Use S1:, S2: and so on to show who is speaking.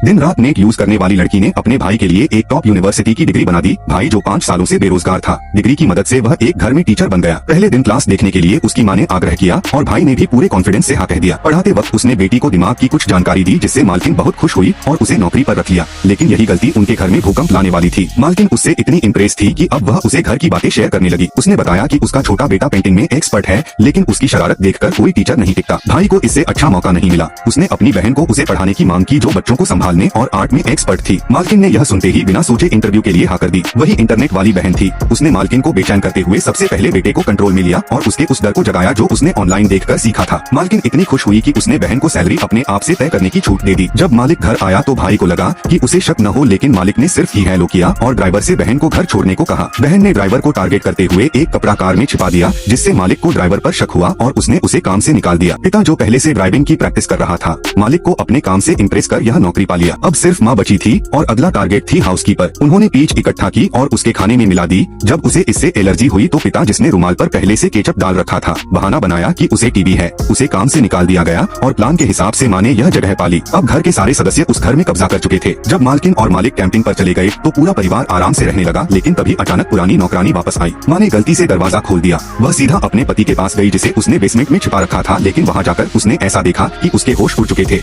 S1: दिन रात net use करने वाली लड़की ने अपने भाई के लिए एक टॉप यूनिवर्सिटी की डिग्री बना दी। भाई जो 5 सालों से बेरोजगार था, डिग्री की मदद से वह एक घर में टीचर बन गया। पहले दिन क्लास देखने के लिए उसकी माँ ने आग्रह किया और भाई ने भी पूरे कॉन्फिडेंस से हाँ कह दिया। पढ़ाते वक्त उसने बेटी को दिमाग की कुछ जानकारी दी, जिससे मालकिन बहुत खुश हुई और उसे नौकरी पर रख लिया। लेकिन यही गलती उनके घर में भूकंप लाने वाली थी। मालकिन उससे इतनी इम्प्रेस थी कि अब वह उसे घर की बातें शेयर करने लगी। उसने बताया कि उसका छोटा बेटा पेंटिंग में एक्सपर्ट है, लेकिन उसकी शरारत देखकर कोई टीचर नहीं टिकता। भाई को इससे अच्छा मौका नहीं मिला। उसने अपनी बहन को उसे पढ़ाने की मांग की, जो बच्चों को संभालने और आर्ट में एक्सपर्ट थी। मालकिन ने यह सुनते ही बिना सोचे इंटरव्यू के लिए हाँ कर दी। वही इंटरनेट वाली बहन थी। उसने मालकिन को बेचैन करते हुए सबसे पहले बेटे को कंट्रोल में लिया और उसके उस डर को जगाया जो उसने ऑनलाइन देखकर सीखा था। मालकिन इतनी खुश हुई कि उसने बहन को सैलरी अपने आप से तय करने की छूट दे दी। जब मालिक घर आया तो भाई को लगा कि उसे शक न हो, लेकिन मालिक ने सिर्फ ही हेलो किया और ड्राइवर से बहन को घर छोड़ने को कहा। बहन ने ड्राइवर को टारगेट करते हुए एक कपड़ा कार में छिपा दिया, जिससे मालिक को ड्राइवर पर शक हुआ और उसने उसे काम से निकाल दिया। पिता जो पहले से ड्राइविंग की प्रैक्टिस कर रहा था, मालिक को अपने काम से इम्प्रेस कर यह नौकरी पा लिया। अब सिर्फ माँ बची थी और अगला टारगेट थी हाउसकीपर। उन्होंने पीच इकट्ठा की और उसके खाने में मिला दी। जब उसे इससे एलर्जी हुई तो पिता, जिसने रुमाल पर पहले से केचप डाल रखा था, बहाना बनाया कि उसे टीबी है। उसे काम से निकाल दिया गया और प्लान के हिसाब से माँ ने यह जगह पाली। अब घर के सारे सदस्य उस घर में कब्जा कर चुके थे। जब मालकिन और मालिक कैंपिंग पर चले गए तो पूरा परिवार आराम से रहने लगा, लेकिन तभी अचानक पुरानी नौकरानी वापस आई। माँ ने गलती से दरवाजा खोल दिया। वह सीधा अपने पति के पास गई, जिसे उसने बेसमेंट में छिपा रखा था, लेकिन वहाँ जाकर उसने ऐसा देखा कि उसके होश उड़ चुके थे।